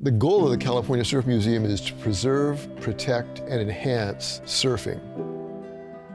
The goal of the California Surf Museum is to preserve, protect, and enhance surfing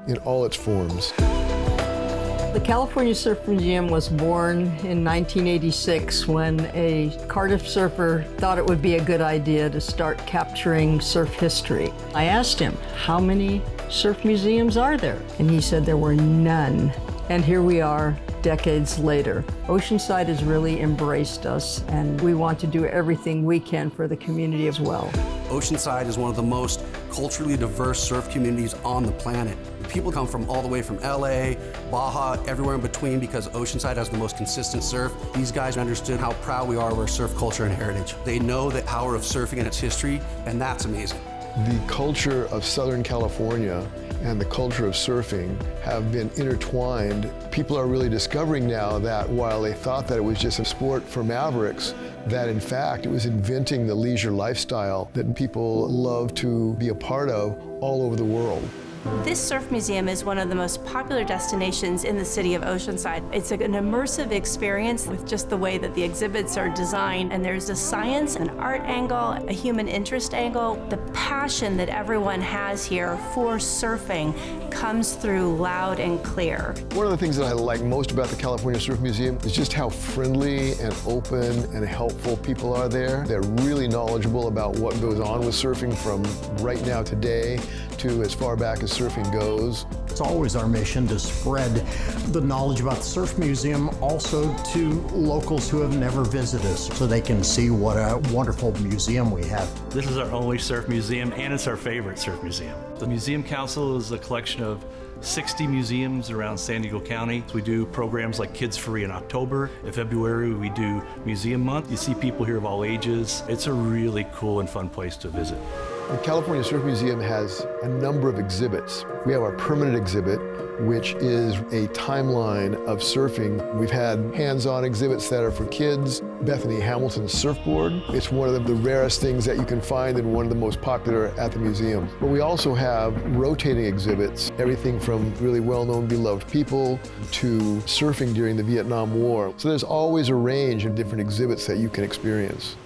in all its forms. The California Surf Museum was born in 1986 when a Cardiff surfer thought it would be a good idea to start capturing surf history. I asked him, how many surf museums are there? And he said there were none. And here we are, decades later. Oceanside has really embraced us, and we want to do everything we can for the community as well. Oceanside is one of the most culturally diverse surf communities on the planet. People come from all the way from LA, Baja, everywhere in between because Oceanside has the most consistent surf. These guys understood how proud we are of our surf culture and heritage. They know the power of surfing and its history, and that's amazing. The culture of Southern California and the culture of surfing have been intertwined. People are really discovering now that while they thought that it was just a sport for mavericks, that in fact it was inventing the leisure lifestyle that people love to be a part of all over the world. This surf museum is one of the most popular destinations in the city of Oceanside. It's an immersive experience with just the way that the exhibits are designed, and there's a science, an art angle, a human interest angle. The passion that everyone has here for surfing comes through loud and clear. One of the things that I like most about the California Surf Museum is just how friendly and open and helpful people are there. They're really knowledgeable about what goes on with surfing from right now today to as far back as surfing goes. It's always our mission to spread the knowledge about the Surf Museum also to locals who have never visited us so they can see what a wonderful museum we have. This is our only surf museum, and it's our favorite surf museum. The Museum Council is a collection of 60 museums around San Diego County. We do programs like Kids Free in October. In February, we do Museum Month. You see people here of all ages. It's a really cool and fun place to visit. The California Surf Museum has a number of exhibits. We have our permanent exhibit, which is a timeline of surfing. We've had hands-on exhibits that are for kids. Bethany Hamilton's surfboard. It's one of the rarest things that you can find and one of the most popular at the museum. But we also have rotating exhibits, everything from really well-known, beloved people to surfing during the Vietnam War. So there's always a range of different exhibits that you can experience.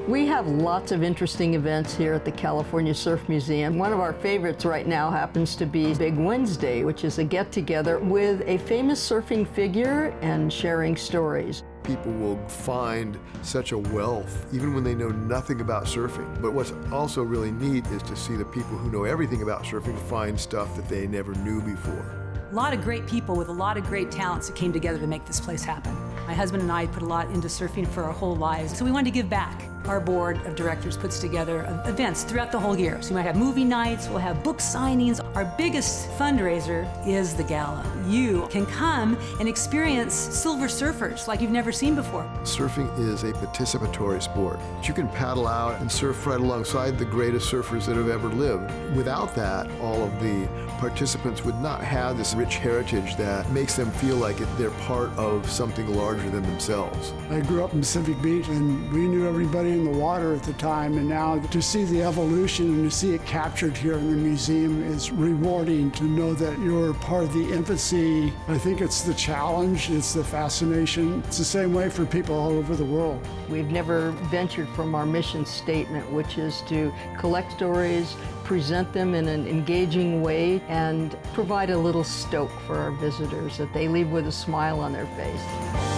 We have lots of interesting events here at the California Surf Museum. One of our favorites right now happens to be Big Wednesday, which is a get-together with a famous surfing figure and sharing stories. People will find such a wealth, even when they know nothing about surfing. But what's also really neat is to see the people who know everything about surfing find stuff that they never knew before. A lot of great people with a lot of great talents that came together to make this place happen. My husband and I put a lot into surfing for our whole lives, so we wanted to give back. Our board of directors puts together events throughout the whole year. So we might have movie nights, we'll have book signings. Our biggest fundraiser is the gala. You can come and experience Silver Surfers like you've never seen before. Surfing is a participatory sport. You can paddle out and surf right alongside the greatest surfers that have ever lived. Without that, all of the participants would not have this rich heritage that makes them feel like they're part of something larger than themselves. I grew up in Pacific Beach, and we knew everybody in the water at the time, and now to see the evolution and to see it captured here in the museum is rewarding. To know that you're part of the infancy, I think it's the challenge, it's the fascination. It's the same way for people all over the world. We've never ventured from our mission statement, which is to collect stories, present them in an engaging way, and provide a little stoke for our visitors that they leave with a smile on their face.